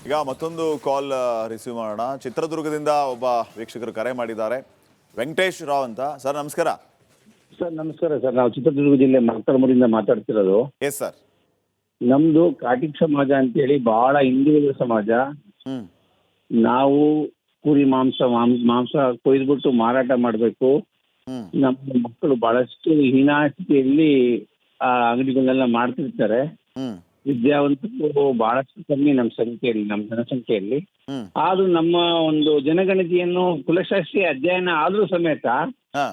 ಈಗ ಮತ್ತೊಂದು call receive ಮಾಡೋಣ. ಚಿತ್ರದುರ್ಗದಿಂದ ಒಬ್ಬ ವೀಕ್ಷಕರು ಕರೆ ಮಾಡಿದ್ದಾರೆ. ವೆಂಕಟೇಶ್ ರಾವ್ ಅಂತ. ಸರ್ ನಮಸ್ಕಾರ. ಸರ್ ನಮಸ್ಕಾರ ಸರ್. ನಾವು ಚಿತ್ರದುರ್ಗ ಜಿಲ್ಲೆ ಮಕ್ಕಳಮೂರಿಂದ ಮಾತಾಡ್ತಿರೋದು. Yes sir. ನಮ್ದು ಕಾಟಿಕ್ ಸಮಾಜ ಅಂತೇಳಿ ಬಹಳ ಹಿಂದುಳಿದ ಸಮಾಜ. ಹ್ಮ್ ನಾವು ಕುರಿ ಮಾಂಸ ಕೊಯ್ದುಬಿಟ್ಟು ಮಾರಾಟ ಮಾಡಬೇಕು. ಹ್ಮ್ ನಮ್ಮ ಮಕ್ಕಳು ಬಹಳಷ್ಟು ಹೀನಾಸ್ಥಿತಿಯಲ್ಲಿ ಆ ಅಂಗಡಿಗಳನ್ನೆಲ್ಲ ಮಾಡ್ತಿರ್ತಾರೆ. ಹ್ಮ್ ವಿದ್ಯಾವಂತರು ಬಹಳಷ್ಟು ಕಮ್ಮಿ ನಮ್ಮ ಜನಸಂಖ್ಯೆಯಲ್ಲಿ. ಹ್ಮ್ ಆದ್ರೂ ನಮ್ಮ ಒಂದು ಜನಗಣತಿಯನ್ನು ಕುಲಶಾಸ್ತ್ರೀಯ ಅಧ್ಯಯನ ಆದ್ರೂ ಸಮೇತ ಹಾ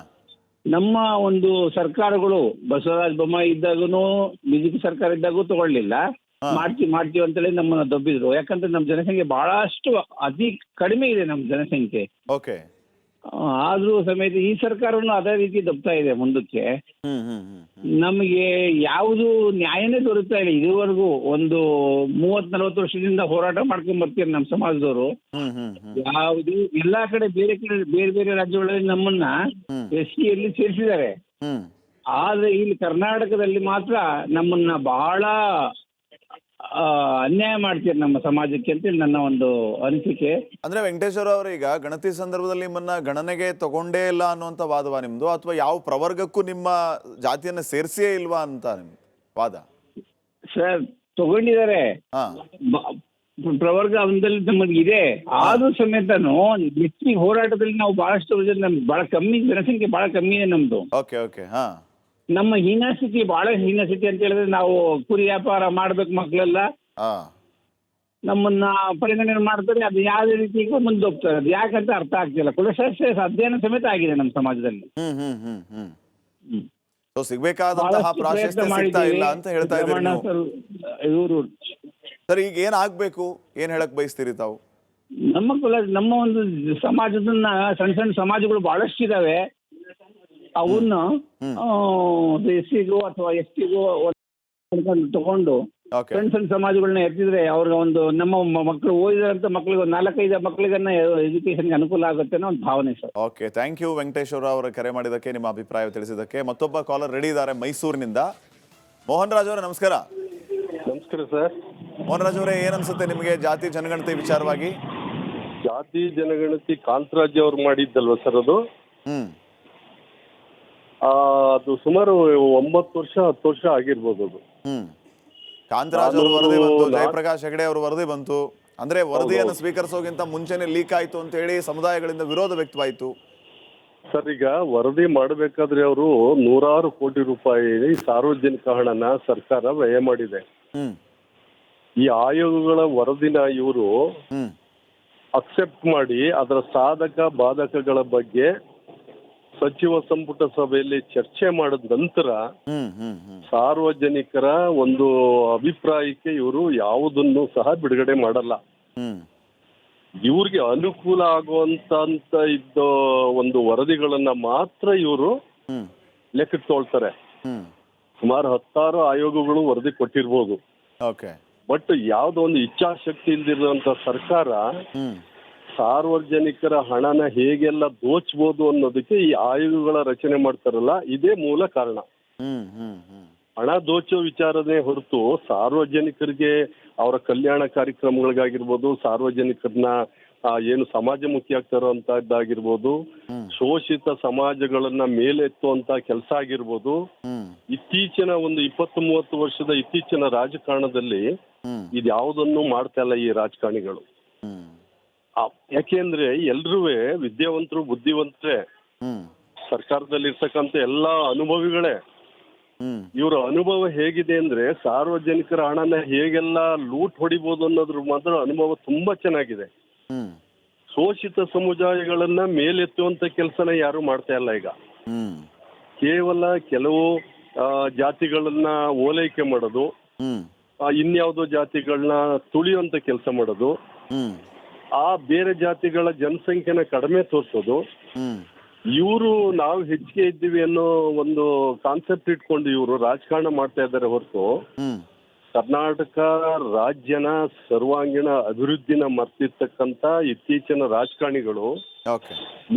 ನಮ್ಮ ಒಂದು ಸರ್ಕಾರಗಳು ಬಸವರಾಜ ಬೊಮ್ಮಾಯಿ ಇದ್ದಾಗೂ ಬಿಜೆಪಿ ಸರ್ಕಾರ ಇದ್ದಾಗೂ ತಗೊಳ್ಳಿಲ್ಲ. ಹಾ. ಮಾಡ್ತೀವಿ ಅಂತೇಳಿ ನಮ್ಮನ್ನ ದಬ್ಬಿದ್ರು. ಯಾಕಂದ್ರೆ ನಮ್ಮ ಜನಸಂಖ್ಯೆ ಬಹಳಷ್ಟು ಅತಿ ಕಡಿಮೆ ಇದೆ ನಮ್ಮ ಜನಸಂಖ್ಯೆ. ಓಕೆ. ಆದ್ರೂ ಸಮೇತ ಈ ಸರ್ಕಾರವನ್ನು ಅದೇ ರೀತಿ ದಬ್ತಾ ಇದೆ ಮುಂದಕ್ಕೆ. ಹ್ಮ್ ಹ್ಮ್ ಹ್ಮ್ ನಮಗೆ ಯಾವುದು ನ್ಯಾಯನೇ ದೊರೆತಾ ಇಲ್ಲ ಇದುವರೆಗೂ. ಒಂದು 30-40 ವರ್ಷದಿಂದ ಹೋರಾಟ ಮಾಡ್ಕೊಂಡ್ ಬರ್ತೀವಿ ನಮ್ಮ ಸಮಾಜದವರು. ಹ್ಮ್ ಹ್ಮ್ ಹ್ಮ್ ಯಾವುದು ಎಲ್ಲಾ ಕಡೆ ಬೇರೆ ಬೇರೆ ರಾಜ್ಯಗಳಲ್ಲಿ ನಮ್ಮನ್ನ ಹ್ಮ್ SC ಸೇರಿಸಿದ್ದಾರೆ. ಹ್ಮ್ ಆದ್ರೆ ಇಲ್ಲಿ ಕರ್ನಾಟಕದಲ್ಲಿ ಮಾತ್ರ ನಮ್ಮನ್ನ ಬಹಳ ಅನ್ಯಾಯ ಮಾಡ್ತೀರಿ ನಮ್ಮ ಸಮಾಜಕ್ಕೆ ಅಂತೇಳಿ ನನ್ನ ಒಂದು ಅನಿಸಿಕೆ. ಅಂದ್ರೆ ವೆಂಕಟೇಶ್ವರ ಅವರು ಈಗ ಗಣತಿ ಸಂದರ್ಭದಲ್ಲಿ ನಿಮ್ಮನ್ನ ಗಣನೆಗೆ ತಗೊಂಡೇ ಇಲ್ಲ ಅನ್ನುವಂಥ ವಾದವಾ ನಿಮ್ದು, ಅಥವಾ ಯಾವ ಪ್ರವರ್ಗಕ್ಕೂ ನಿಮ್ಮ ಜಾತಿಯನ್ನ ಸೇರಿಸಿಯೇ ಇಲ್ವಾ ಅಂತ ನಿಮ್ ವಾದ? ಸರ್ ತಗೊಂಡಿದ್ದಾರೆ, ಹಾ ಪ್ರವರ್ಗ ಅವನಲ್ಲಿ ನಮಗೆ ಇದೆ. ಆದ್ರೂ ಸಮೇತನು ಹೆಚ್ಚಿನ ಹೋರಾಟದಲ್ಲಿ ನಾವು ಬಹಳಷ್ಟು ಬಹಳ ಕಮ್ಮಿ ಜನಸಂಖ್ಯೆ ಬಹಳ ಕಮ್ಮಿ ಇದೆ ನಮ್ದು. Okay okay. ಹಾ ನಮ್ಮ ಹೀನಾಸ್ಥಿತಿ ಬಹಳ ಹೀನಾಸ್ಥಿತಿ ಅಂತ ಹೇಳಿದ್ರೆ ನಾವು ಕುರಿ ವ್ಯಾಪಾರ ಮಾಡ್ಬೇಕು ಮಕ್ಕಳೆಲ್ಲ ಹಾ ನಮ್ಮನ್ನ ಪರಿಗಣನೆ ಮಾಡ್ತಾರೆ. ಅದು ಯಾವುದೇ ರೀತಿ ಮುಂದೆ ಹೋಗ್ತಾರೆ. ಅದು ಯಾಕಂತ ಅರ್ಥ ಆಗ್ತಿಲ್ಲ. ಕುಲಶಾಸ್ತ್ರೀಯ ಅಧ್ಯಯನ ಸಮೇತ ಆಗಿದೆ ನಮ್ಮ ಸಮಾಜದಲ್ಲಿ. ಹ್ಮ್ ಹ್ಮ್ ಹ್ಮ್ ಹ್ಮ್ ಹ್ಮ್. ಸೊ ಸಿಗ್ಬೇಕಾದಂತಹ ಬಹಳಷ್ಟು ಪ್ರಾಶಸ್ತ್ಯ ಪ್ರಯತ್ನ ಸಿಗ್ತಾ ಇಲ್ಲ ಮಾಡಿದ್ದೀವಿ. ಅಂತ ಹೇಳ್ತಾ ಇದ್ದೀರಿ ರಮಣ ನೀವು. ಸರ್ ಇವರು ಸರ್ ಈಗ ಏನ್ ಆಗ್ಬೇಕು, ಏನ್ ಹೇಳಕ್ ಬಯಸ್ತೀರಿ ತಾವು? ನಮ್ಮ ಒಂದು ಸಮಾಜದನ್ನ ಸಣ್ಣ ಸಮಾಜಗಳು ಬಹಳಷ್ಟು ಇದಾವೆ. ಅವನ್ನ SC-ಗೋ ಅಥವಾ ST-ಗೋ ತಗೊಂಡು ಓಕೆ. ಸಣ್ಣ ಸಮಾಜಗಳನ್ನ ಎತ್ತಿದ್ರೆ ಅವ್ರಿಗೆ ಒಂದು ನಮ್ಮ ಮಕ್ಕಳು ಓದಿದಂತ ಮಕ್ಕಳಿಗೆ ಒಂದು 4-5 ಮಕ್ಕಳಿಗನ್ನ ಎಜುಕೇಶನ್ಗೆ ಅನುಕೂಲ ಆಗುತ್ತೆ ಅನ್ನೋ ಒಂದು ಭಾವನೆ sir. Okay, thank you Venkateshwara ಅವರ ಕರೆ ಮಾಡಿದ್ದಕ್ಕೆ, ನಿಮ್ಮ ಅಭಿಪ್ರಾಯ ತಿಳಿಸಿದ್ದಕ್ಕೆ. ಮತ್ತೊಬ್ಬ ಕಾಲರ್ ರೆಡಿ ಇದ್ದಾರೆ ಮೈಸೂರಿನಿಂದ. ಮೋಹನ್ ರಾಜ್ ಅವರೇ ನಮಸ್ಕಾರ. ನಮಸ್ಕಾರ ಸರ್. ಮೋಹನ್ ರಾಜ್ ಅವರೇ, ಏನ್ ಅನ್ಸುತ್ತೆ ನಿಮಗೆ ಜಾತಿ ಜನಗಣತಿ ವಿಚಾರವಾಗಿ? ಜಾತಿ ಜನಗಣತಿ ಕಾಂತರಾಜ್ ಅವ್ರು ಮಾಡಿದ್ದಲ್ವ ಸರ್ ಅದು? ಹ್ಮ್ ಅದು ಸುಮಾರು 9 ವರ್ಷ 10 ವರ್ಷ ಆಗಿರ್ಬೋದು ಅದು. ಹ್ಮ್ ಕಾಂತರಾಜ್ ಅವ್ರ ವರದಿ ಬಂತು, ಜಯಪ್ರಕಾಶ್ ಹೆಗಡೆ ಅವ್ರ ವರದಿ ಬಂತು. ಅಂದ್ರೆ ವರದಿಯನ್ನು ಸ್ವೀಕರಿಸೋಗಿಂತ ಮುಂಚೆನೆ ಲೀಕ್ ಆಯ್ತು ಅಂತ ಹೇಳಿ ಸಮುದಾಯಗಳಿಂದ ವಿರೋಧ ವ್ಯಕ್ತವಾಯಿತು. ಸರ್ ಈಗ ವರದಿ ಮಾಡಬೇಕಾದ್ರೆ ಅವರು 100 ಕೋಟಿ ರೂಪಾಯಿ ಸಾರ್ವಜನಿಕ ಹಣನ ಸರ್ಕಾರ ವ್ಯಯ ಮಾಡಿದೆ. ಹ್ಮ್ ಈ ಆಯೋಗಗಳ ವರದಿನ ಇವರು ಹ್ಮ್ ಅಕ್ಸೆಪ್ಟ್ ಮಾಡಿ ಅದರ ಸಾಧಕ ಬಾಧಕಗಳ ಬಗ್ಗೆ ಸಚಿವ ಸಂಪುಟ ಸಭೆಯಲ್ಲಿ ಚರ್ಚೆ ಮಾಡಿದ ನಂತರ ಹ್ಮ್ ಹ್ಮ್ ಹ್ಮ್ ಸಾರ್ವಜನಿಕರ ಒಂದು ಅಭಿಪ್ರಾಯಕ್ಕೆ ಇವರು ಯಾವುದನ್ನು ಸಹ ಬಿಡುಗಡೆ ಮಾಡಲ್ಲ. ಹ್ಮ್ ಇವ್ರಿಗೆ ಅನುಕೂಲ ಆಗುವಂತ ಇದ್ದ ಒಂದು ವರದಿಗಳನ್ನ ಮಾತ್ರ ಇವರು ಹ್ಮ್ ಲೆಕ್ಕಕ್ಕೆ ತೊಳ್ತಾರೆ. ಹ್ಮ್ ಸುಮಾರು 10 ಆಯೋಗಗಳು ವರದಿ ಕೊಟ್ಟಿರ್ಬೋದು. ಓಕೆ. ಬಟ್ ಯಾವುದೋ ಒಂದು ಇಚ್ಛಾಶಕ್ತಿ ಇಲ್ದಿರುವಂತ ಸರ್ಕಾರ ಹ್ಮ್ ಸಾರ್ವಜನಿಕರ ಹಣನ ಹೇಗೆಲ್ಲ ದೋಚ್ಬೋದು ಅನ್ನೋದಕ್ಕೆ ಈ ಆಯೋಗಗಳ ರಚನೆ ಮಾಡ್ತಾರಲ್ಲ, ಇದೇ ಮೂಲ ಕಾರಣ. ಹ್ಮ್ ಹ್ಮ್ ಹ್ಮ್ ಹಣ ದೋಚೋ ವಿಚಾರನೇ ಹೊರತು ಸಾರ್ವಜನಿಕರಿಗೆ ಅವರ ಕಲ್ಯಾಣ ಕಾರ್ಯಕ್ರಮಗಳಿಗಾಗಿರ್ಬೋದು, ಸಾರ್ವಜನಿಕರನ್ನ ಏನು ಸಮಾಜಮುಖಿ ಆಗ್ತಾರೋ ಅಂತದ್ದಾಗಿರ್ಬೋದು, ಶೋಷಿತ ಸಮಾಜಗಳನ್ನ ಮೇಲೆತ್ತುವಂತ ಕೆಲಸ ಆಗಿರ್ಬೋದು, ಇತ್ತೀಚಿನ ಒಂದು 20-30 ವರ್ಷದ ಇತ್ತೀಚಿನ ರಾಜಕಾರಣದಲ್ಲಿ ಇದ್ಯಾವುದನ್ನು ಮಾಡ್ತಾ ಇಲ್ಲ ಈ ರಾಜಕಾರಣಿಗಳು. ಯಾಕೆಂದ್ರೆ ಎಲ್ರೂ ವಿದ್ಯಾವಂತರು ಬುದ್ಧಿವಂತರೇ, ಸರ್ಕಾರದಲ್ಲಿ ಇರ್ತಕ್ಕಂಥ ಎಲ್ಲಾ ಅನುಭವಿಗಳೇ. ಇವರ ಅನುಭವ ಹೇಗಿದೆ ಅಂದ್ರೆ ಸಾರ್ವಜನಿಕರ ಹಣನ ಹೇಗೆಲ್ಲ ಲೂಟ್ ಹೊಡಿಬಹುದು ಅನ್ನೋದ್ರ ಮಾತ್ರ ಅನುಭವ ತುಂಬಾ ಚೆನ್ನಾಗಿದೆ. ಶೋಷಿತ ಸಮುದಾಯಗಳನ್ನ ಮೇಲೆತ್ತುವಂತ ಕೆಲಸನ ಯಾರು ಮಾಡ್ತಾ ಇಲ್ಲ ಈಗ. ಕೇವಲ ಕೆಲವು ಜಾತಿಗಳನ್ನ ಓಲೈಕೆ ಮಾಡೋದು, ಇನ್ಯಾವುದೋ ಜಾತಿಗಳನ್ನ ತುಳಿಯುವಂತ ಕೆಲಸ ಮಾಡೋದು, ಆ ಬೇರೆ ಜಾತಿಗಳ ಜನಸಂಖ್ಯೆನ ಕಡಿಮೆ ತೋರಿಸೋದು. ಇವರು ನಾವು ಹೆಚ್ಚಿಗೆ ಇದ್ದೀವಿ ಅನ್ನೋ ಒಂದು ಕಾನ್ಸೆಪ್ಟ್ ಇಟ್ಕೊಂಡು ಇವರು ರಾಜಕಾರಣ ಮಾಡ್ತಾ ಇದ್ದಾರೆ ಹೊರತು ಕರ್ನಾಟಕ ರಾಜ್ಯನ ಸರ್ವಾಂಗೀಣ ಅಭಿವೃದ್ಧಿನ ಮರ್ತಿರ್ತಕ್ಕಂಥ ಇತ್ತೀಚಿನ ರಾಜಕಾರಣಿಗಳು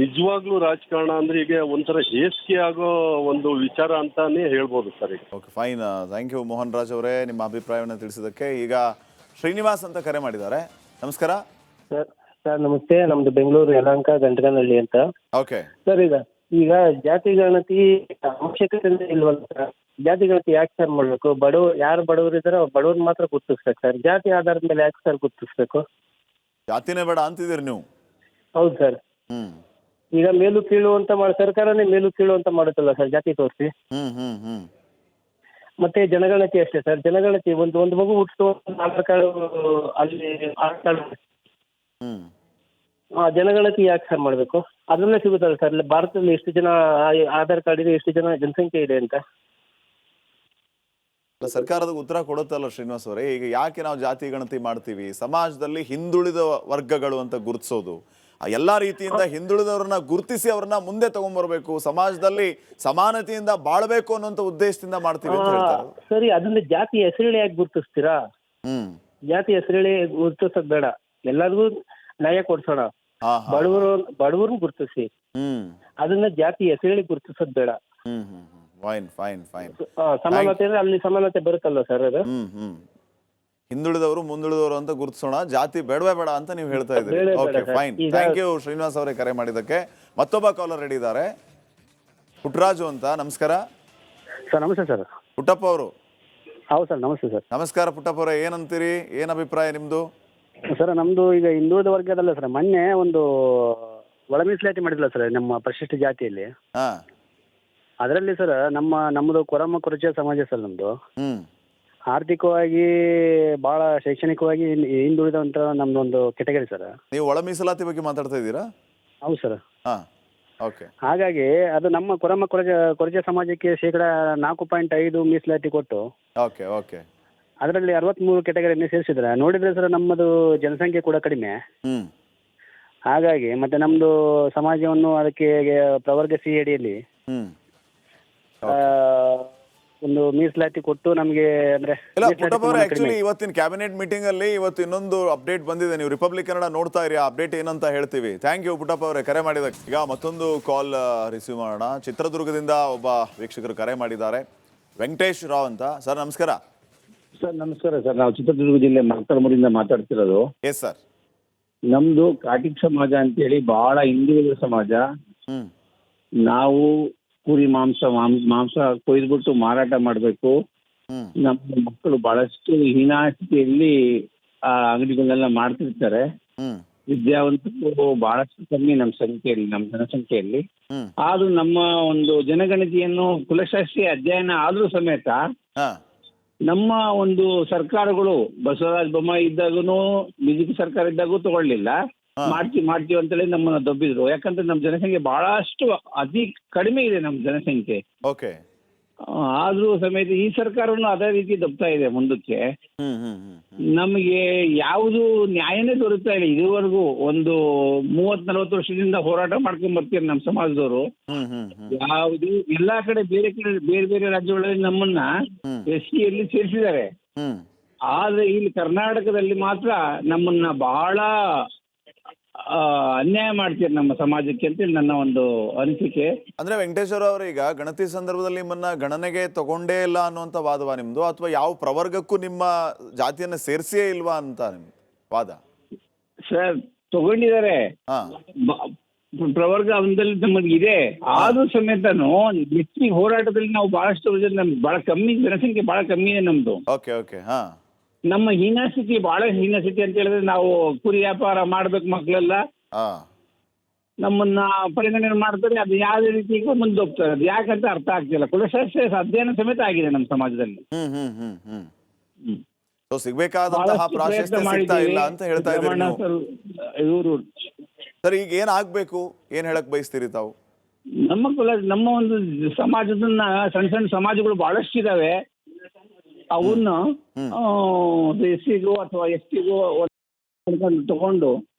ನಿಜವಾಗ್ಲೂ ರಾಜಕಾರಣ ಅಂದ್ರೆ ಈಗ ಒಂಥರ ಹೇಸಿಗೆ ಆಗೋ ಒಂದು ವಿಚಾರ ಅಂತಾನೆ ಹೇಳ್ಬೋದು sir. Okay, fine. Thank you Mohan Raj ಅವರೇ, ನಿಮ್ಮ ಅಭಿಪ್ರಾಯವನ್ನು ತಿಳಿಸಿದ್ದಕ್ಕೆ. ಈಗ ಶ್ರೀನಿವಾಸ್ ಅಂತ ಕರೆ ಮಾಡಿದ್ದಾರೆ. ನಮಸ್ಕಾರ. ಸರ್ ಸರ್ ನಮಸ್ತೆ. ನಮ್ದು ಬೆಂಗಳೂರು ಯಲಹಂಕ ಗಂಟಗನಹಳ್ಳಿ ಅಂತ. ಓಕೆ. ಸರ್ ಈಗ ಜಾತಿ ಗಣತಿ ಅವಶ್ಯಕತೆ ಇಲ್ವಲ್ಲ ಸರ್? ಜಾತಿ ಗಣತಿ ಯಾಕೆ ಸರ್ ಮಾಡಬೇಕು? ಯಾರು ಬಡವರು ಇದ್ದಾರೆ ಅವ್ರು ಬಡವ್ರನ್ನ ಮಾತ್ರ ಗುರ್ತಿಸ್ಬೇಕು ಸರ್. ಜಾತಿ ಆಧಾರದ ಮೇಲೆ ಯಾಕೆ ಸರ್ ಗುರ್ತಿಸ್ಬೇಕು? ಜಾತಿನೇ ಬೇಡ ಅಂತಿದ್ದೀರಿ ನೀವು? ಹೌದು ಸರ್. ಹ್ಮ್ ಈಗ ಮೇಲು ಕೀಳು ಅಂತ ಸರ್ಕಾರನೇ ಮೇಲು ಕೀಳು ಅಂತ ಮಾಡುತ್ತಲ್ಲ ಸರ್, ಜಾತಿ ತೋರಿಸಿ. ಹ್ಮ್ ಹ್ಮ್ ಹ್ಮ್ ಮತ್ತೆ ಜನಗಣತಿ ಅಷ್ಟೇ ಸರ್. ಜನಗಣತಿ ಒಂದು ಮಗು ಹುಟ್ಟು ಆಧಾರ್ ಕಾರ್ಡ್ ಅಲ್ಲಿ ಆಧಾರ್ ಕಾರ್ಡ್ ಹ್ಮ್ ಜನಗಣತಿ ಯಾಕೆ ಸರ್ ಮಾಡಬೇಕು? ಅದರಲ್ಲೇ ಸಿಗುತ್ತಲ್ಲ ಸರ್ ಭಾರತದಲ್ಲಿ ಎಷ್ಟು ಜನ ಆಧಾರ್ ಕಾರ್ಡ್ ಇದೆ, ಎಷ್ಟು ಜನ ಜನಸಂಖ್ಯೆ ಇದೆ ಅಂತ. ಸರ್ಕಾರದ ಉತ್ತರ ಕೊಡುತ್ತಲ್ಲ ಶ್ರೀನಿವಾಸ್ ಅವರೇ. ಈಗ ಯಾಕೆ ನಾವು ಜಾತಿ ಗಣತಿ ಮಾಡ್ತೀವಿ? ಸಮಾಜದಲ್ಲಿ ಹಿಂದುಳಿದ ವರ್ಗಗಳು ಅಂತ ಗುರುತಿಸೋದು, ಎಲ್ಲಾ ರೀತಿಯಿಂದ ಹಿಂದುಳಿದವ್ರನ್ನ ಗುರುತಿಸಿ ಅವ್ರನ್ನ ಮುಂದೆ ತಗೊಂಡ್ಬರ್ಬೇಕು, ಸಮಾಜದಲ್ಲಿ ಸಮಾನತೆಯಿಂದ ಬಾಳ್ಬೇಕು ಅನ್ನೋಂಥ ಉದ್ದೇಶದಿಂದ ಮಾಡ್ತೀವಿ ಅಂತ ಹೇಳ್ತಾರೆ. ಸರಿ, ಅದನ್ನ ಜಾತಿ ಹೆಸರುಳಿ ಯಾಕೆ ಗುರುತಿಸ್ತೀರಾ? ಜಾತಿ ಹೆಸರುಳಿ ಗುರುತಿಸೋದ್ ಬೇಡ, ಎಲ್ಲರಿಗೂ ನ್ಯಾಯ ಕೊಡ್ಸೋಣ. ಬಡವ್ರನ್ನ ಗುರುತಿಸಿ, ಅದನ್ನ ಜಾತಿ ಹೆಸರುಳಿ ಗುರುತಿಸೋದ್ ಬೇಡ. Fine fine fine. ಸಮಾನತೆ ಅಂದ್ರೆ ಅಲ್ಲಿ ಸಮಾನತೆ ಬರುತ್ತಲ್ಲ ಸರ್ ಅದು. ಹಿಂದುಳಿದವರು ಮುಂದುಳಿದವರು ಅಂತ ಗುರುತಿಸೋಣ, ಜಾತಿ ಬೇಡವೇ ಬೇಡ ಅಂತ ನೀವು ಹೇಳ್ತಾ ಇದ್ದೀರಿ. Okay fine, thank you Srinivas ಅವರೇ ಕರೆ ಮಾಡಿದ್ದಕ್ಕೆ. ಮತ್ತೊಬ್ಬ ಕಾಲರ್ ರೆಡಿ ಇದ್ದಾರೆ, ಪುಟ್ಟರಾಜು ಅಂತ. ನಮಸ್ಕಾರ ಸರ್. ನಮಸ್ತೆ ಸರ್. ಪುಟ್ಟಪ್ಪ ಅವರು? ಹೌದು ಸರ್, ನಮಸ್ತೆ ಸರ್. ನಮಸ್ಕಾರ ಪುಟ್ಟಪ್ಪ ಅವರೇ, ಏನಂತೀರಿ? ಏನ್ ಅಭಿಪ್ರಾಯ ನಿಮ್ದು? ಸರ್ ನಮ್ದು ಈಗ ಹಿಂದುಳಿದ ವರ್ಗದಲ್ಲ ಸರ್, ಮೊನ್ನೆ ಒಂದು ಒಳ ಮೀಸಲಾತಿ ಮಾಡಿದ್ಲ ಸರ್ ನಮ್ಮ ಪರಿಶಿಷ್ಟ ಜಾತಿಯಲ್ಲಿ. ಅದರಲ್ಲಿ ಸರ್ ನಮ್ಮದು ಕೊರಮ ಕೊರಚ ಸಮಾಜ ಸರ್. ನಮ್ದು ಆರ್ಥಿಕವಾಗಿ ಬಹಳ ಶೈಕ್ಷಣಿಕವಾಗಿ ಹಿಂದುಳಿದಂತ ನಮ್ದೊಂದು ಕೆಟಗರಿ ಸರ್. ನೀವು ಒಳ ಮೀಸಲಾತಿ ಬಗ್ಗೆ ಮಾತಾಡ್ತಾ ಇದ್ದೀರಾ? ಹೌದು ಸರ್. ಓಕೆ. ಹಾಗಾಗಿ ಅದು ನಮ್ಮ ಕೊರಮ ಕೊರಚ ಸಮಾಜಕ್ಕೆ 4.5% ಮೀಸಲಾತಿ ಕೊಟ್ಟು ಓಕೆ ಓಕೆ ಅದರಲ್ಲಿ 63 ಕೆಟಗರಿಯನ್ನು ಸೇರಿಸಿದ್ರೆ ನೋಡಿದ್ರೆ ಸರ್ ನಮ್ಮದು ಜನಸಂಖ್ಯೆ ಕೂಡ ಕಡಿಮೆ. ಹಾಗಾಗಿ ಮತ್ತೆ ನಮ್ದು ಸಮಾಜವನ್ನು ಅದಕ್ಕೆ ಪ್ರವರ್ಗ ಸಿ ಅಡಿಯಲ್ಲಿ ಒಂದು ಮೀಸಲಾತಿ ಕೊಟ್ಟು ನಮಗೆ ಅಂದ್ರೆ ಆಕ್ಚುಲಿ ಇವತ್ತಿನ ಕ್ಯಾಬಿನೆಟ್ ಮೀಟಿಂಗ್ ಅಲ್ಲಿ ಇವತ್ತು ಇನ್ನೊಂದು ಅಪ್ಡೇಟ್ ಬಂದಿದೆ. ನೀವು ರಿಪಬ್ಲಿಕ್ ಕನ್ನಡ ನೋಡ್ತಾ ಇರಿ, ಅಪ್ಡೇಟ್ ಏನಂತ ಹೇಳ್ತೀವಿ. ಥ್ಯಾಂಕ್ ಯು ಪುಟ್ಟಪ್ಪ ಅವರೇ ಕರೆ ಮಾಡಿದಕ್ಕೆ. ಈಗ ಮತ್ತೊಂದು ಕಾಲ್ ರಿಸೀವ್ ಮಾಡೋಣ. ಚಿತ್ರದುರ್ಗದಿಂದ ಒಬ್ಬ ವೀಕ್ಷಕರು ಕರೆ ಮಾಡಿದ್ದಾರೆ, ವೆಂಕಟೇಶ್ ರಾವ್ ಅಂತ. ಸರ್ ನಮಸ್ಕಾರ. ಸರ್ ನಮಸ್ಕಾರ ಸರ್. ನಾವು ಚಿತ್ರದುರ್ಗ ಜಿಲ್ಲೆ ಮಲ್ಕರ್ಮೂರಿಂದ ಮಾತಾಡ್ತಿರೋದು. Yes sir. ನಮ್ದು ಕಾಟಿಕ್ ಸಮಾಜ ಅಂತೇಳಿ ಬಹಳ ಹಿಂದುಳಿದ ಸಮಾಜ. ನಾವು ಕುರಿ ಮಾಂಸ ಕೊಯ್ದ್ಬಿಟ್ಟು ಮಾರಾಟ ಮಾಡಬೇಕು. ನಮ್ಮ ಮಕ್ಕಳು ಬಹಳಷ್ಟು ಹೀನಾಸ್ಥಿತಿಯಲ್ಲಿ ಆ ಅಂಗಡಿಗಳನ್ನೆಲ್ಲ ಮಾಡ್ತಿರ್ತಾರೆ. ವಿದ್ಯಾವಂತರು ಬಹಳಷ್ಟು ಕಮ್ಮಿ ನಮ್ಮ ಜನಸಂಖ್ಯೆಯಲ್ಲಿ. ಆದ್ರೂ ನಮ್ಮ ಒಂದು ಜನಗಣತಿಯನ್ನು ಕುಲಶಾಸ್ತ್ರೀಯ ಅಧ್ಯಯನ ಆದ್ರೂ ಸಮೇತ ನಮ್ಮ ಒಂದು ಸರ್ಕಾರಗಳು ಬಸವರಾಜ ಬೊಮ್ಮಾಯಿ ಇದ್ದಾಗೂ ಬಿಜೆಪಿ ಸರ್ಕಾರ ಇದ್ದಾಗೂ ತಗೊಳ್ಳಿಲ್ಲ. ಮಾಡ್ತೀವಿ ಅಂತೇಳಿ ನಮ್ಮನ್ನ ದಬ್ಬಿದ್ರು. ಯಾಕಂದ್ರೆ ನಮ್ಮ ಜನಸಂಖ್ಯೆ ಬಹಳಷ್ಟು ಅತಿ ಕಡಿಮೆ ಇದೆ ನಮ್ಮ ಜನಸಂಖ್ಯೆ. ಓಕೆ. ಆದ್ರೂ ಸಮೇತ ಈ ಸರ್ಕಾರವನ್ನು ಅದೇ ರೀತಿ ದಬ್ತಾ ಇದೆ ಮುಂದಕ್ಕೆ. ನಮಗೆ ಯಾವುದು ನ್ಯಾಯನೇ ದೊರಕ್ತಾ ಇಲ್ಲ ಇದುವರೆಗೂ. ಒಂದು 30-40 ವರ್ಷದಿಂದ ಹೋರಾಟ ಮಾಡ್ಕೊಂಡ್ ಬರ್ತೀವಿ ನಮ್ಮ ಸಮಾಜದವರು. ಯಾವುದು ಎಲ್ಲಾ ಕಡೆ ಬೇರೆ ರಾಜ್ಯಗಳಲ್ಲಿ ನಮ್ಮನ್ನ SC ಯಲ್ಲಿ ಸೇರಿಸಿದ್ದಾರೆ. ಆದ್ರೆ ಇಲ್ಲಿ ಕರ್ನಾಟಕದಲ್ಲಿ ಮಾತ್ರ ನಮ್ಮನ್ನ ಬಹಳ ಅನ್ಯಾಯ ಮಾಡ್ತೀರಿ ನಮ್ಮ ಸಮಾಜಕ್ಕೆ ಅಂತೇಳಿ ನನ್ನ ಒಂದು ಅನಿಸಿಕೆ. ಅಂದ್ರೆ ವೆಂಕಟೇಶ್ವರ ಅವರು, ಈಗ ಗಣತಿ ಸಂದರ್ಭದಲ್ಲಿ ನಿಮ್ಮನ್ನ ಗಣನೆಗೆ ತಗೊಂಡೇ ಇಲ್ಲ ಅನ್ನುವಂತ ವಾದವಾ ನಿಮ್ದು, ಅಥವಾ ಯಾವ ಪ್ರವರ್ಗಕ್ಕೂ ನಿಮ್ಮ ಜಾತಿಯನ್ನ ಸೇರಿಸಿಯೇ ಇಲ್ವಾ ಅಂತ ನಿಮ್ ವಾದ? ಸರ್ ತಗೊಂಡಿದ್ದಾರೆ, ಪ್ರವರ್ಗ ಒಂದಲ್ಲಿ ನಮಗೆ ಇದೆ. ಆದ್ರೂ ಸಮೇತನು ಹೆಚ್ಚಿನ ಹೋರಾಟದಲ್ಲಿ ನಾವು ಬಹಳಷ್ಟು ಬಹಳ ಕಮ್ಮಿ, ಜನಸಂಖ್ಯೆ ಬಹಳ ಕಮ್ಮಿ ಇದೆ ನಮ್ದು. Okay okay. ನಮ್ಮ ಹೀನಾಸ್ಥಿತಿ ಬಹಳ ಹೀನಾಸ್ಥಿತಿ ಅಂತ ಹೇಳಿದ್ರೆ ನಾವು ಕುರಿ ವ್ಯಾಪಾರ ಮಾಡ್ಬೇಕು, ಮಕ್ಕಳೆಲ್ಲ ನಮ್ಮನ್ನ ಪರಿಗಣನೆ ಮಾಡ್ತಾರೆ. ಅದು ಯಾವುದೇ ರೀತಿ ಮುಂದೆ ಹೋಗ್ತಾರೆ, ಅದು ಯಾಕಂತ ಅರ್ಥ ಆಗ್ತಿಲ್ಲ. ಕುಲಶಾಸ್ತ್ರ ಅಧ್ಯಯನ ಸಮೇತ ಆಗಿದೆ ನಮ್ಮ ಸಮಾಜದಲ್ಲಿ. ಸಿಗ್ಬೇಕಾದಂತಹ ಪ್ರಾಶಸ್ತ್ಯ ಸಿಗ್ತಾ ಇಲ್ಲ ಅಂತ ಹೇಳ್ತಾ ಇದ್ದಾರೆ ಇವರು. ಸರ್ ಈಗ ಏನ್ ಆಗ್ಬೇಕು, ಏನ್ ಹೇಳಕ್ ಬಯಸ್ತೀರಿ ತಾವು? ನಮ್ಮ ಒಂದು ಸಮಾಜದನ್ನ ಸಣ್ಣ ಸಮಾಜಗಳು ಬಹಳಷ್ಟು ಇದಾವೆ. ಅವನ್ನ SC-ಗೋ ಅಥವಾ ST-ಗೋ ತಗೊಂಡು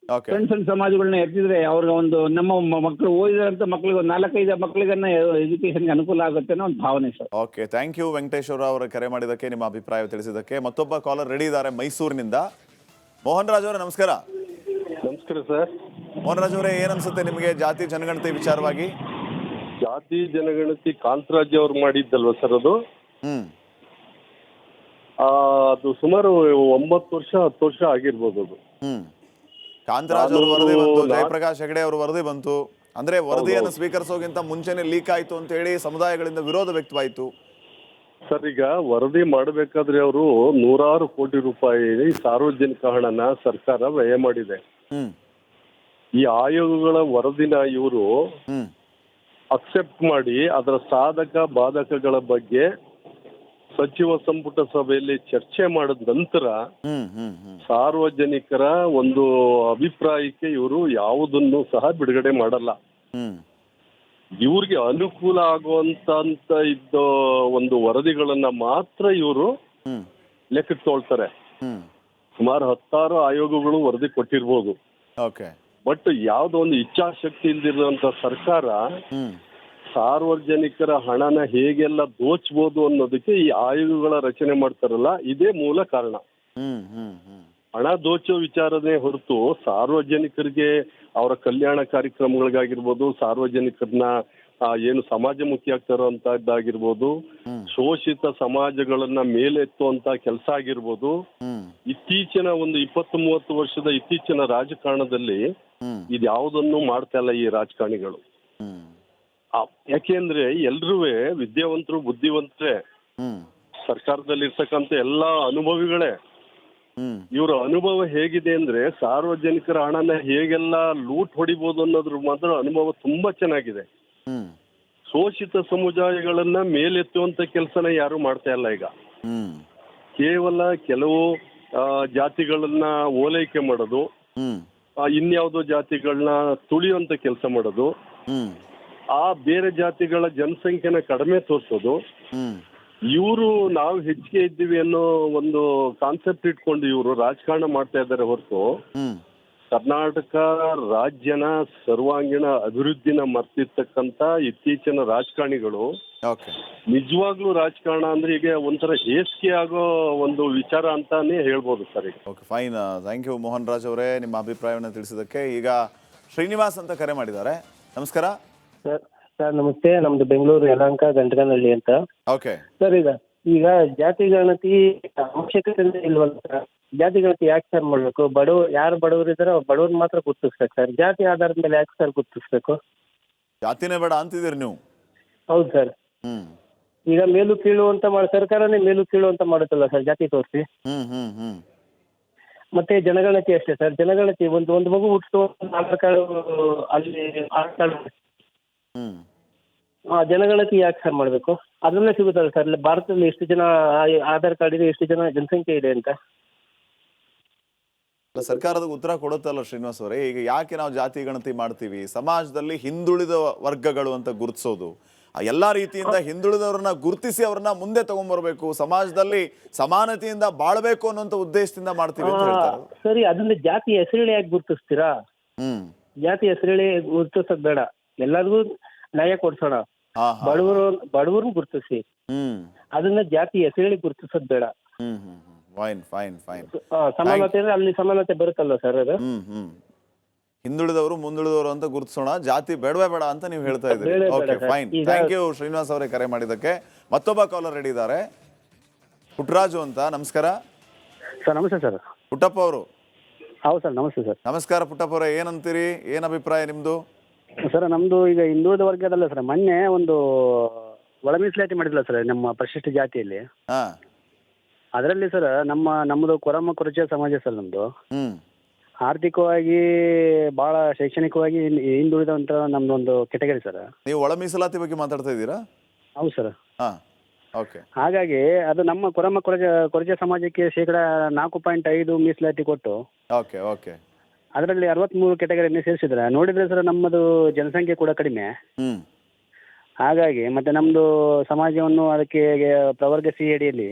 ಸಣ್ಣ ಸಮಾಜಗಳನ್ನ ಎತ್ತಿದ್ರೆ ಅವ್ರಿಗೆ ಒಂದು ನಮ್ಮ ಮಕ್ಕಳು ಓದಿದಂತ ಮಕ್ಕಳಿಗೆ 4-5 ಮಕ್ಕಳಿಗನ್ನ ಎಜುಕೇಶನ್ಗೆ ಅನುಕೂಲ ಆಗುತ್ತೆ ಅನ್ನೋ ಒಂದು ಭಾವನೆ sir. Okay, thank you Venkateshwara ಅವರ ಕರೆ ಮಾಡಿದ್ದಕ್ಕೆ, ನಿಮ್ಮ ಅಭಿಪ್ರಾಯ ತಿಳಿಸಿದ್ದಕ್ಕೆ. ಮತ್ತೊಬ್ಬ ಕಾಲರ್ ರೆಡಿ ಇದ್ದಾರೆ ಮೈಸೂರಿನಿಂದ. ಮೋಹನ್ ರಾಜ್ ಅವರೇ ನಮಸ್ಕಾರ. ನಮಸ್ಕಾರ ಸರ್. ಮೋಹನ್ ರಾಜ್ ಅವರೇ, ಏನ್ ಅನ್ಸುತ್ತೆ ನಿಮಗೆ ಜಾತಿ ಜನಗಣತಿ ವಿಚಾರವಾಗಿ? ಜಾತಿ ಜನಗಣತಿ ಕಾಂತರಾಜ್ ಅವ್ರು ಮಾಡಿದ್ದಲ್ವಾ ಸರ್ ಅದು? ಅದು ಸುಮಾರು 9 ವರ್ಷ 10 ವರ್ಷ ಆಗಿರ್ಬೋದು ಅದು. ಹ್ಮ್ ಕಾಂತರಾಜ್ ಅವ್ರ ವರದಿ ಬಂತು, ಜಯಪ್ರಕಾಶ್ ಹೆಗಡೆ ಅವ್ರ ವರದಿ ಬಂತು. ಅಂದ್ರೆ ವರದಿಯನ್ನು ಸ್ವೀಕರಿಸೋಗಿಂತ ಮುಂಚೆನೆ ಲೀಕ್ ಆಯ್ತು ಅಂತ ಹೇಳಿ ಸಮುದಾಯಗಳಿಂದ ವಿರೋಧ ವ್ಯಕ್ತವಾಯಿತು. ಸರ್, ಈಗ ವರದಿ ಮಾಡಬೇಕಾದ್ರೆ ಅವರು ನೂರಾರು ಕೋಟಿ ರೂಪಾಯಿ ಸಾರ್ವಜನಿಕ ಹಣನ ಸರ್ಕಾರ ವ್ಯಯ ಮಾಡಿದೆ. ಹ್ಮ್ ಈ ಆಯೋಗಗಳ ವರದಿನ ಇವರು ಹ್ಮ್ ಅಕ್ಸೆಪ್ಟ್ ಮಾಡಿ ಅದರ ಸಾಧಕ ಬಾಧಕಗಳ ಬಗ್ಗೆ ಸಚಿವ ಸಂಪುಟ ಸಭೆಯಲ್ಲಿ ಚರ್ಚೆ ಮಾಡಿದ ನಂತರ ಹ್ಮ್ ಹ್ಮ್ ಹ್ಮ್ ಸಾರ್ವಜನಿಕರ ಒಂದು ಅಭಿಪ್ರಾಯಕ್ಕೆ ಇವರು ಯಾವುದನ್ನು ಸಹ ಬಿಡುಗಡೆ ಮಾಡಲ್ಲ. ಹ್ಮ್ ಇವ್ರಿಗೆ ಅನುಕೂಲ ಆಗುವಂತ ಇದ್ದ ಒಂದು ವರದಿಗಳನ್ನ ಮಾತ್ರ ಇವರು ಹ್ಮ್ ಲೆಕ್ಕಕ್ಕೆ ತೊಳ್ತಾರೆ. ಹ್ಮ್ ಸುಮಾರು 10 ಆಯೋಗಗಳು ವರದಿ ಕೊಟ್ಟಿರ್ಬೋದು. ಓಕೆ. ಬಟ್ ಯಾವುದೋ ಒಂದು ಇಚ್ಛಾಶಕ್ತಿ ಇಲ್ದಿರುವಂತ ಸರ್ಕಾರ ಹ್ಮ್ ಸಾರ್ವಜನಿಕರ ಹಣನ ಹೇಗೆಲ್ಲ ದೋಚ್ಬೋದು ಅನ್ನೋದಕ್ಕೆ ಈ ಆಯೋಗಗಳ ರಚನೆ ಮಾಡ್ತಾರಲ್ಲ, ಇದೇ ಮೂಲ ಕಾರಣ. ಹ್ಮ್ ಹ್ಮ್ ಹ್ಮ್ ಹಣ ದೋಚೋ ವಿಚಾರನೇ ಹೊರತು ಸಾರ್ವಜನಿಕರಿಗೆ ಅವರ ಕಲ್ಯಾಣ ಕಾರ್ಯಕ್ರಮಗಳಿಗಾಗಿರ್ಬೋದು, ಸಾರ್ವಜನಿಕರನ್ನ ಏನು ಸಮಾಜಮುಖಿ ಆಗ್ತಾರೋ ಅಂತದ್ದಾಗಿರ್ಬೋದು, ಶೋಷಿತ ಸಮಾಜಗಳನ್ನ ಮೇಲೆತ್ತುವಂತ ಕೆಲಸ ಆಗಿರ್ಬೋದು, ಇತ್ತೀಚಿನ ಒಂದು 20-30 ವರ್ಷದ ಇತ್ತೀಚಿನ ರಾಜಕಾರಣದಲ್ಲಿ ಇದ್ಯಾವುದನ್ನು ಮಾಡ್ತಾ ಇಲ್ಲ ಈ ರಾಜಕಾರಣಿಗಳು. ಯಾಕೆಂದ್ರೆ ಎಲ್ರೂ ವಿದ್ಯಾವಂತರು, ಬುದ್ಧಿವಂತರೇ, ಸರ್ಕಾರದಲ್ಲಿ ಇರ್ತಕ್ಕಂಥ ಎಲ್ಲಾ ಅನುಭವಿಗಳೇ. ಇವರ ಅನುಭವ ಹೇಗಿದೆ ಅಂದ್ರೆ ಸಾರ್ವಜನಿಕರ ಹಣನ ಹೇಗೆಲ್ಲ ಲೂಟ್ ಹೊಡಿಬಹುದು ಅನ್ನೋದ್ರ ಮಾತ್ರ ಅನುಭವ ತುಂಬಾ ಚೆನ್ನಾಗಿದೆ. ಶೋಷಿತ ಸಮುದಾಯಗಳನ್ನ ಮೇಲೆತ್ತುವಂತ ಕೆಲಸನ ಯಾರು ಮಾಡ್ತಾ ಇಲ್ಲ ಈಗ. ಕೇವಲ ಕೆಲವು ಜಾತಿಗಳನ್ನ ಓಲೈಕೆ ಮಾಡೋದು, ಇನ್ಯಾವುದೋ ಜಾತಿಗಳನ್ನ ತುಳಿಯುವಂತ ಕೆಲಸ ಮಾಡೋದು, ಆ ಬೇರೆ ಜಾತಿಗಳ ಜನಸಂಖ್ಯೆನ ಕಡಿಮೆ ತೋರಿಸೋದು, ಇವರು ನಾವು ಹೆಚ್ಚಿಗೆ ಇದ್ದೀವಿ ಅನ್ನೋ ಒಂದು ಕಾನ್ಸೆಪ್ಟ್ ಇಟ್ಕೊಂಡು ಇವರು ರಾಜಕಾರಣ ಮಾಡ್ತಾ ಇದ್ದಾರೆ ಹೊರತು ಕರ್ನಾಟಕ ರಾಜ್ಯನ ಸರ್ವಾಂಗೀಣ ಅಭಿವೃದ್ಧಿನ ಮರ್ತಿರ್ತಕ್ಕಂಥ ಇತ್ತೀಚಿನ ರಾಜಕಾರಣಿಗಳು ನಿಜವಾಗ್ಲೂ ರಾಜಕಾರಣ ಅಂದ್ರೆ ಈಗ ಒಂಥರ ಹೇಸಿಗೆ ಆಗೋ ಒಂದು ವಿಚಾರ ಅಂತಾನೆ ಹೇಳ್ಬೋದು sir. Okay, fine. Thank you Mohan Raj ಅವರೇ, ನಿಮ್ಮ ಅಭಿಪ್ರಾಯವನ್ನು ತಿಳಿಸಿದ್ದಕ್ಕೆ. ಈಗ ಶ್ರೀನಿವಾಸ್ ಅಂತ ಕರೆ ಮಾಡಿದ್ದಾರೆ. ನಮಸ್ಕಾರ ಸರ್. ನಮಸ್ತೆ. ನಮ್ದು ಬೆಂಗಳೂರು ಯಲಹಂಕ ಗಂಟಗನಹಳ್ಳಿ ಅಂತ. ಓಕೆ ಸರ್, ಈಗ ಜಾತಿ ಗಣತಿ ಅವಶ್ಯಕತೆ ಇಲ್ವಲ್ಲ ಸರ್? ಜಾತಿ ಗಣತಿ ಯಾಕೆ ಸರ್ ಮಾಡಬೇಕು? ಯಾರು ಬಡವರು ಇದಾರೆ ಅವ್ರು ಬಡವ್ರನ್ನ ಮಾತ್ರ ಗುರ್ತಿಸ್ಬೇಕು ಸರ್. ಜಾತಿ ಆಧಾರದ ಮೇಲೆ ಯಾಕೆ ಸರ್ ಗುರ್ತಿಸ್ಬೇಕು? ಜಾತಿನೇ ಬೇಡ ಅಂತಿದ್ದೀರಿ ನೀವು? ಹೌದು ಸರ್. ಈಗ ಮೇಲು ಕೀಳು ಅಂತ ಸರ್ಕಾರನೇ ಮೇಲು ಕೀಳು ಅಂತ ಮಾಡುತ್ತಲ್ಲ ಸರ್, ಜಾತಿ ತೋರಿಸಿ. ಮತ್ತೆ ಜನಗಣತಿ ಅಷ್ಟೇ ಸರ್. ಜನಗಣತಿ ಒಂದು ಮಗು ಹುಟ್ಟು ಆಧಾರ್ ಕಾರ್ಡ್ ಅಲ್ಲಿ ಆಧಾರ್ ಕಾರ್ಡ್ ಜನಗಣತಿ ಯಾಕೆ ಸರ್ ಮಾಡಬೇಕು? ಅದರಲ್ಲೇ ಸಿಗುತ್ತಲ್ಲ ಸರ್ ಭಾರತದಲ್ಲಿ ಎಷ್ಟು ಜನ ಆಧಾರ್ ಕಾರ್ಡ್ ಇದೆ, ಎಷ್ಟು ಜನ ಜನಸಂಖ್ಯೆ ಇದೆ ಅಂತ. ಸರ್ಕಾರದ ಉತ್ತರ ಕೊಡುತ್ತಲ್ಲ ಶ್ರೀನಿವಾಸ್ ಅವರೇ. ಈಗ ಯಾಕೆ ನಾವು ಜಾತಿ ಗಣತಿ ಮಾಡ್ತೀವಿ? ಸಮಾಜದಲ್ಲಿ ಹಿಂದುಳಿದ ವರ್ಗಗಳು ಅಂತ ಗುರುತಿಸೋದು, ಎಲ್ಲಾ ರೀತಿಯಿಂದ ಹಿಂದುಳಿದವ್ರನ್ನ ಗುರುತಿಸಿ ಅವ್ರನ್ನ ಮುಂದೆ ತಗೊಂಡ್ಬರ್ಬೇಕು, ಸಮಾಜದಲ್ಲಿ ಸಮಾನತೆಯಿಂದ ಬಾಳ್ಬೇಕು ಅನ್ನೋಂಥ ಉದ್ದೇಶದಿಂದ ಮಾಡ್ತೀವಿ ಅಂತ ಹೇಳ್ತಾರೆ. ಸರಿ, ಅದನ್ನ ಜಾತಿ ಹೆಸರೇಳಿ ಯಾಕೆ ಗುರುತಿಸ್ತೀರಾ? ಜಾತಿ ಹೆಸರೇಳಿ ಗುರುತಿಸೋದ್ ಬೇಡ, ಎಲ್ಲರಿಗೂ ನ್ಯಾಯ ಕೊಡ್ಸೋಣ. ಬಡವರು ಗುರುತಿಸಿ, ಅದನ್ನ ಜಾತಿ ಹೆಸರೇಳಿ ಗುರುತಿಸೋದ್ ಬೇಡ. ಸಮಾನತೆ ಅಂದ್ರೆ ಅಲ್ಲಿ ಸಮಾನತೆ ಬರುತ್ತಲ್ಲ ಸರ್ ಅದು. ಹಿಂದುಳಿದವರು ಮುಂದುಳಿದವರು ಅಂತ ಗುರುತಿಸೋಣ, ಜಾತಿ ಬೇಡವೇ ಬೇಡ ಅಂತ ನೀವು ಹೇಳ್ತಾ ಇದ್ದೀರಿ. Okay, fine. Thank you Srinivas ಅವರೇ ಕರೆ ಮಾಡಿದ್ದಕ್ಕೆ. ಮತ್ತೊಬ್ಬ ಕಾಲರ್ ರೆಡಿ ಇದ್ದಾರೆ, ಪುಟ್ಟರಾಜು ಅಂತ. ನಮಸ್ಕಾರ ಸರ್. ನಮಸ್ತೆ ಸರ್. ಪುಟ್ಟಪ್ಪ ಅವರು? ಹೌದು ಸರ್, ನಮಸ್ತೆ ಸರ್. ನಮಸ್ಕಾರ ಪುಟ್ಟಪ್ಪ ಅವರೇ, ಏನಂತೀರಿ? ಏನ್ ಅಭಿಪ್ರಾಯ ನಿಮ್ದು? ಸರ್, ನಮ್ದು ಈಗ ಹಿಂದುಳಿದ ವರ್ಗದಲ್ಲ ಸರ್, ಮೊನ್ನೆ ಒಂದು ಒಳ ಮೀಸಲಾತಿ ಮಾಡಿದ್ಲ ಸರ್ ನಮ್ಮ ಪರಿಶಿಷ್ಟ ಜಾತಿಯಲ್ಲಿ. ಅದರಲ್ಲಿ ಸರ್ ನಮ್ಮದು ಕೊರಮ ಕೊರಚ ಸಮಾಜ ಸರ್. ನಮ್ದು ಆರ್ಥಿಕವಾಗಿ ಬಹಳ ಶೈಕ್ಷಣಿಕವಾಗಿ ಹಿಂದುಳಿದಂತ ನಮ್ದೊಂದು ಕೆಟಗರಿ ಸರ್. ನೀವು ಒಳ ಮೀಸಲಾತಿ ಬಗ್ಗೆ ಮಾತಾಡ್ತಾ ಇದ್ದೀರಾ? ಹೌದು ಸರ್. ಓಕೆ. ಹಾಗಾಗಿ ಅದು ನಮ್ಮ ಕೊರಮ ಕೊರಚ ಸಮಾಜಕ್ಕೆ 4.5% ಮೀಸಲಾತಿ ಕೊಟ್ಟು ಓಕೆ ಓಕೆ ಅದರಲ್ಲಿ 63 ಕೆಟಗರಿಯನ್ನು ಸೇರಿಸಿದ್ರೆ ನೋಡಿದ್ರೆ ಸರ್ ನಮ್ಮದು ಜನಸಂಖ್ಯೆ ಕೂಡ ಕಡಿಮೆ. ಹಾಗಾಗಿ ಮತ್ತೆ ನಮ್ದು ಸಮಾಜವನ್ನು ಅದಕ್ಕೆ ಪ್ರವರ್ಗ ಸಿ ಅಡಿಯಲ್ಲಿ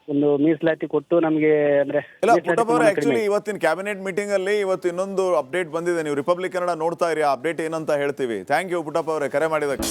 ಒಂದು ಮೀಸಲಾತಿ ಕೊಟ್ಟು ನಮಗೆ ಅಂದ್ರೆ ಆಕ್ಚುಲಿ ಇವತ್ತಿನ ಕ್ಯಾಬಿನೆಟ್ ಮೀಟಿಂಗ್ ಅಲ್ಲಿ ಇವತ್ತು ಇನ್ನೊಂದು ಅಪ್ಡೇಟ್ ಬಂದಿದೆ. ನೀವು ರಿಪಬ್ಲಿಕ್ ಕನ್ನಡ ನೋಡ್ತಾ ಇರಿ, ಅಪ್ಡೇಟ್ ಏನಂತ ಹೇಳ್ತೀವಿ. ಥ್ಯಾಂಕ್ ಯು ಪುಟ್ಟಪ್ಪ ಅವರೇ ಕರೆ ಮಾಡಿದಕ್ಕೆ.